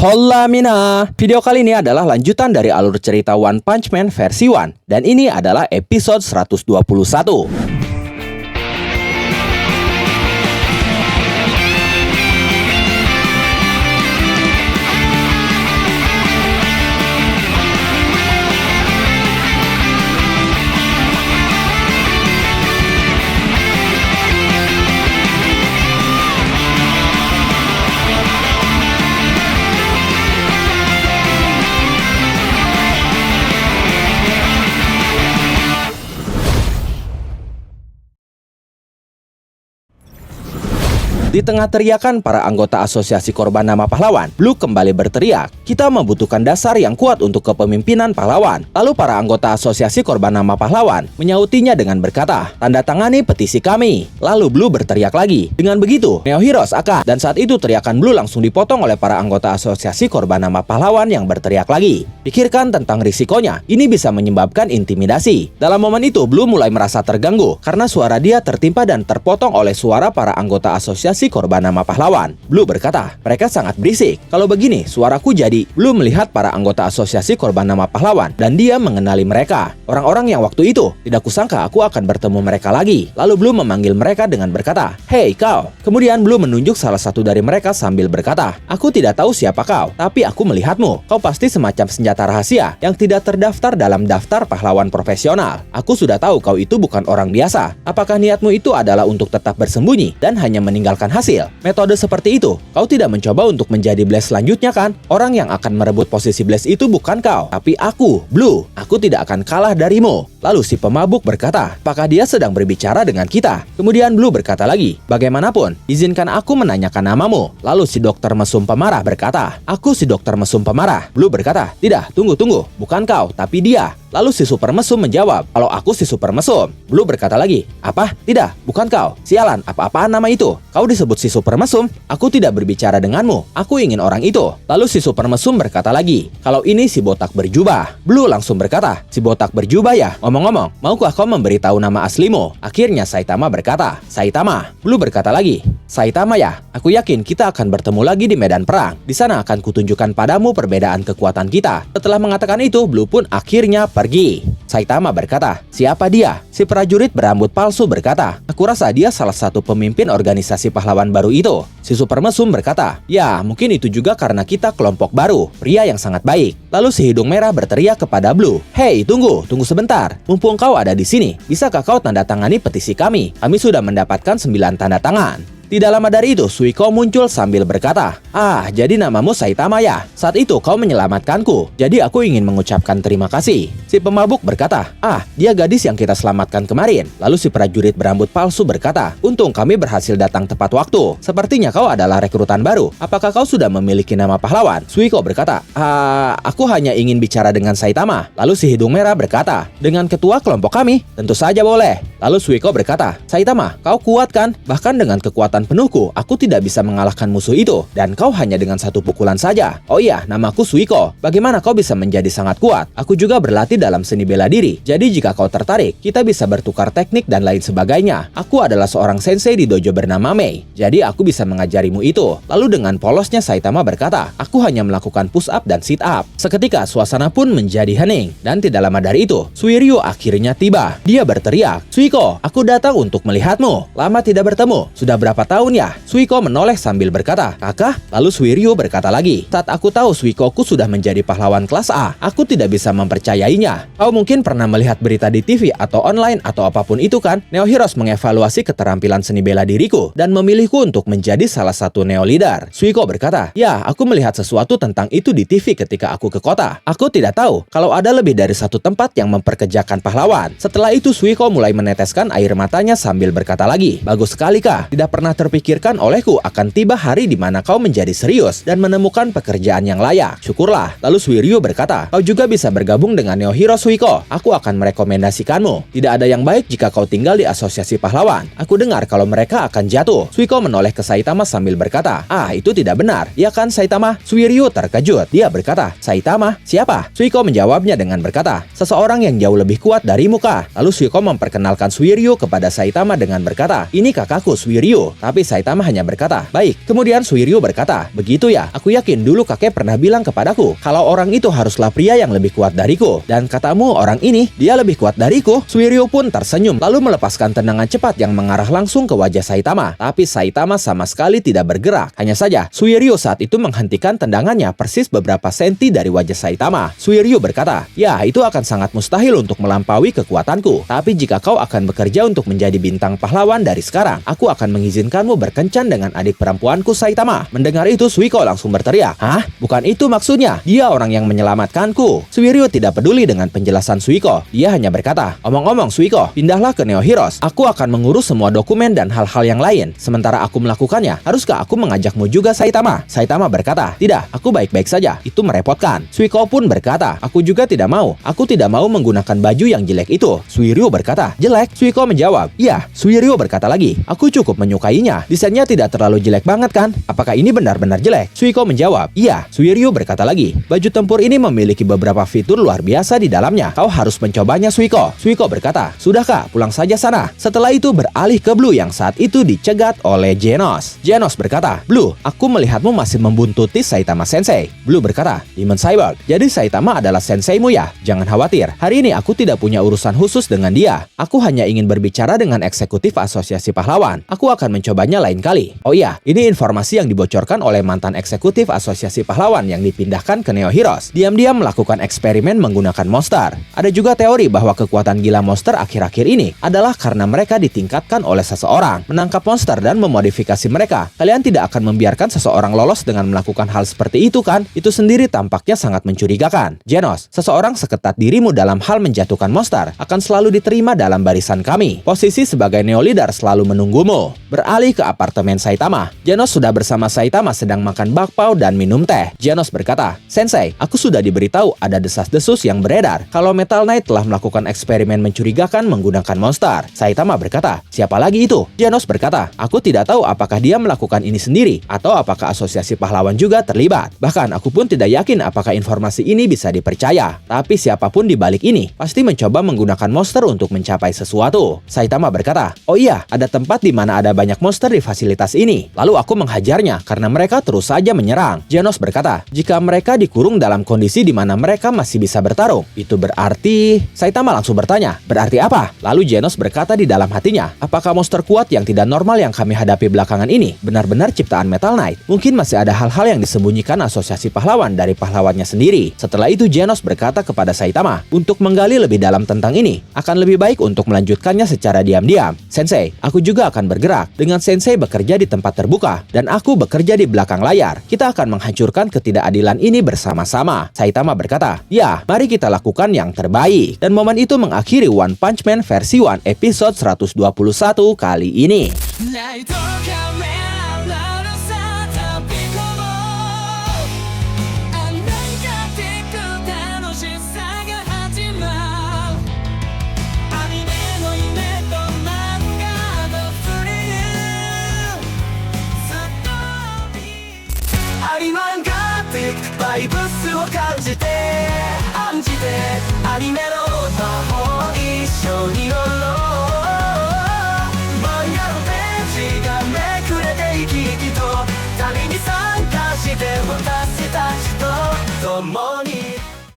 Hola Mina, video kali ini adalah lanjutan dari alur cerita One Punch Man versi 1 dan ini adalah episode 121. Di tengah teriakan para anggota asosiasi korban nama pahlawan, Blue kembali berteriak, "Kita membutuhkan dasar yang kuat untuk kepemimpinan pahlawan." Lalu para anggota asosiasi korban nama pahlawan menyautinya dengan berkata, "Tanda tangani petisi kami." Lalu Blue berteriak lagi. Dengan begitu, Neo Heroes akan, dan saat itu teriakan Blue langsung dipotong oleh para anggota asosiasi korban nama pahlawan yang berteriak lagi. Pikirkan tentang risikonya, ini bisa menyebabkan intimidasi. Dalam momen itu, Blue mulai merasa terganggu karena suara dia tertimpa dan terpotong oleh suara para anggota asosiasi korban nama pahlawan. Blue berkata, "Mereka sangat berisik. Kalau begini, suaraku jadi." Blue melihat para anggota asosiasi korban nama pahlawan dan dia mengenali mereka. Orang-orang yang waktu itu, tidak kusangka aku akan bertemu mereka lagi. Lalu Blue memanggil mereka dengan berkata, "Hei kau." Kemudian Blue menunjuk salah satu dari mereka sambil berkata, "Aku tidak tahu siapa kau, tapi aku melihatmu. Kau pasti semacam senjata rahasia yang tidak terdaftar dalam daftar pahlawan profesional. Aku sudah tahu kau itu bukan orang biasa. Apakah niatmu itu adalah untuk tetap bersembunyi dan hanya meninggalkan hasil? Metode seperti itu, kau tidak mencoba untuk menjadi Blaze selanjutnya kan? Orang yang akan merebut posisi Blaze itu bukan kau, tapi aku, Blue. Aku tidak akan kalah darimu." Lalu si pemabuk berkata, "Apakah dia sedang berbicara dengan kita?" Kemudian Blue berkata lagi, "Bagaimanapun, izinkan aku menanyakan namamu." Lalu si dokter mesum pemarah berkata, "Aku si dokter mesum pemarah." Blue berkata, "Tidak, tunggu, bukan kau, tapi dia." Lalu si super mesum menjawab, "Kalau aku si super mesum." Blue berkata lagi, "Apa? Tidak, bukan kau. Sialan, apa-apaan nama itu? Kau disebut si super mesum? Aku tidak berbicara denganmu. Aku ingin orang itu." Lalu si super mesum berkata lagi, "Kalau ini si botak berjubah." Blue langsung berkata, "Si botak berjubah ya? Ngomong-ngomong, maukah kau memberitahu nama aslimu?" Akhirnya Saitama berkata, "Saitama." Blue berkata lagi, "Saitama ya? Aku yakin kita akan bertemu lagi di medan perang. Di sana akan kutunjukkan padamu perbedaan kekuatan kita." Setelah mengatakan itu, Blue pun akhirnya pergi. Saitama berkata, "Siapa dia?" Si prajurit berambut palsu berkata, "Aku rasa dia salah satu pemimpin organisasi pahlawan baru itu." Si super mesum berkata, "Ya, mungkin itu juga karena kita kelompok baru, pria yang sangat baik." Lalu si hidung merah berteriak kepada Blue, "Hei, tunggu sebentar. Mumpung kau ada di sini, bisakah kau tanda tangani petisi kami? Kami sudah mendapatkan 9 tanda tangan." Tidak lama dari itu, Suiko muncul sambil berkata, "Ah, jadi namamu Saitama ya? Saat itu kau menyelamatkanku, jadi aku ingin mengucapkan terima kasih." Si pemabuk berkata, "Ah, dia gadis yang kita selamatkan kemarin." Lalu si prajurit berambut palsu berkata, "Untung kami berhasil datang tepat waktu. Sepertinya kau adalah rekrutan baru. Apakah kau sudah memiliki nama pahlawan?" Suiko berkata, Aku hanya ingin bicara dengan Saitama." Lalu si hidung merah berkata, "Dengan ketua kelompok kami? Tentu saja boleh." Lalu Suiko berkata, "Saitama, kau kuat kan? Bahkan dengan kekuatan penuhku, aku tidak bisa mengalahkan musuh itu, dan kau hanya dengan satu pukulan saja. Oh iya, namaku Suiko. Bagaimana kau bisa menjadi sangat kuat? Aku juga berlatih dalam seni bela diri. Jadi jika kau tertarik, kita bisa bertukar teknik dan lain sebagainya. Aku adalah seorang sensei di dojo bernama Mei, jadi aku bisa mengajarimu itu." Lalu dengan polosnya Saitama berkata, "Aku hanya melakukan push up dan sit up." Seketika suasana pun menjadi hening, dan tidak lama dari itu, Suiryu akhirnya tiba. Dia berteriak, "Suiko, aku datang untuk melihatmu. Lama tidak bertemu. Sudah berapa tahun ya?" Suiko menoleh sambil berkata, "Kakak?" Lalu Suiryu berkata lagi, "Saat aku tahu Suikoku sudah menjadi pahlawan kelas A, aku tidak bisa mempercayainya. Kau mungkin pernah melihat berita di TV atau online atau apapun itu kan? Neo Heroes mengevaluasi keterampilan seni bela diriku dan memilihku untuk menjadi salah satu Neo Leader." Suiko berkata, "Ya, aku melihat sesuatu tentang itu di TV ketika aku ke kota. Aku tidak tahu kalau ada lebih dari satu tempat yang memperkerjakan pahlawan." Setelah itu Suiko mulai meneteskan air matanya sambil berkata lagi, "Bagus sekali kah? Tidak pernah terpikirkan olehku akan tiba hari di mana kau menjadi serius dan menemukan pekerjaan yang layak. Syukurlah." Lalu Suiryu berkata, "Kau juga bisa bergabung dengan Neo Heroes, Suiko. Aku akan merekomendasikanmu. Tidak ada yang baik jika kau tinggal di asosiasi pahlawan. Aku dengar kalau mereka akan jatuh." Suiko menoleh ke Saitama sambil berkata, "Itu tidak benar. Ya kan Saitama?" Suiryu terkejut. Dia berkata, "Saitama? Siapa?" Suiko menjawabnya dengan berkata, "Seseorang yang jauh lebih kuat darimu kah?" Lalu Suiko memperkenalkan Suiryu kepada Saitama dengan berkata, "Ini kakakku Suiryu." Tapi Saitama hanya berkata, baik. Kemudian Suiryu berkata, begitu ya, aku yakin dulu kakek pernah bilang kepadaku kalau orang itu haruslah pria yang lebih kuat dariku. Dan katamu orang ini, dia lebih kuat dariku? Suiryu pun tersenyum lalu melepaskan tendangan cepat yang mengarah langsung ke wajah Saitama. Tapi Saitama sama sekali tidak bergerak. Hanya saja, Suiryu saat itu menghentikan tendangannya persis beberapa senti dari wajah Saitama. Suiryu berkata, ya itu akan sangat mustahil untuk melampaui kekuatanku. Tapi jika kau akan bekerja untuk menjadi bintang pahlawan dari sekarang, aku akan mengizinkanmu berkencan dengan adik perempuanku Saitama. Mendengar itu, Suiko langsung berteriak, hah? Bukan itu maksudnya. Dia orang yang menyelamatkanku. Suiryu tidak peduli dengan penjelasan Suiko. Dia hanya berkata, omong-omong Suiko, pindahlah ke Neo Heroes. Aku akan mengurus semua dokumen dan hal-hal yang lain. Sementara aku melakukannya, haruskah aku mengajakmu juga Saitama? Saitama berkata, tidak, aku baik-baik saja. Itu merepotkan. Suiko pun berkata, aku juga tidak mau. Aku tidak mau menggunakan baju yang jelek itu. Suiryu berkata, jelek? Suiko menjawab, iya. Suiryu berkata lagi, aku cukup menyukainya. Desainnya tidak terlalu jelek banget kan? Apakah ini benar-benar jelek? Suiko menjawab, iya. Suiryu berkata lagi, baju tempur ini memiliki beberapa fitur luar biasa di dalamnya. Kau harus mencobanya Suiko. Suiko berkata, sudahkah? Pulang saja sana. Setelah itu beralih ke Blue yang saat itu dicegat oleh Genos. Genos berkata, Blue, aku melihatmu masih membuntuti Saitama Sensei. Blue berkata, Demon Cyborg, jadi Saitama adalah senseimu ya? Jangan khawatir, hari ini aku tidak punya urusan khusus dengan dia. Aku hanya ingin berbicara dengan eksekutif asosiasi pahlawan. Aku akan mencobanya lain kali. Oh iya, ini informasi yang dibocorkan oleh mantan eksekutif asosiasi pahlawan yang dipindahkan ke Neo Heroes. Diam-diam melakukan eksperimen menggunakan monster. Ada juga teori bahwa kekuatan gila monster akhir-akhir ini adalah karena mereka ditingkatkan oleh seseorang. Menangkap monster dan memodifikasi mereka. Kalian tidak akan membiarkan seseorang lolos dengan melakukan hal seperti itu kan? Itu sendiri tampaknya sangat mencurigakan. Genos, seseorang seketat dirimu dalam hal menjatuhkan monster akan selalu diterima dalam barisan kami. Posisi sebagai Neo Leader selalu menunggumu. Beralih ke apartemen Saitama. Genos sudah bersama Saitama sedang makan bakpao dan minum teh. Genos berkata, Sensei, aku sudah diberitahu ada desas-desus yang beredar kalau Metal Knight telah melakukan eksperimen mencurigakan menggunakan monster. Saitama berkata, siapa lagi itu? Genos berkata, aku tidak tahu apakah dia melakukan ini sendiri atau apakah asosiasi pahlawan juga terlibat. Bahkan aku pun tidak yakin apakah informasi ini bisa dipercaya. Tapi siapapun di balik ini pasti mencoba menggunakan monster untuk mencapai sesuatu. Saitama berkata, oh iya, ada tempat di mana ada banyak monster di fasilitas ini. Lalu aku menghajarnya karena mereka terus saja menyerang. Genos berkata, jika mereka dikurung dalam kondisi di mana mereka masih bisa bertarung, itu berarti... Saitama langsung bertanya, berarti apa? Lalu Genos berkata di dalam hatinya, apakah monster kuat yang tidak normal yang kami hadapi belakangan ini benar-benar ciptaan Metal Knight? Mungkin masih ada hal-hal yang disembunyikan asosiasi pahlawan dari pahlawannya sendiri. Setelah itu Genos berkata kepada Saitama, untuk menggali lebih dalam tentang ini, akan lebih baik untuk melanjutkannya secara diam-diam. Sensei, aku juga akan bergerak. Dengan Sensei bekerja di tempat terbuka, dan aku bekerja di belakang layar. Kita akan menghancurkan ketidakadilan ini bersama-sama. Saitama berkata, ya, mari kita lakukan yang terbaik. Dan momen itu mengakhiri One Punch Man versi 1 episode 121 kali ini.バイブスを感じて、暗じてアニメの魔法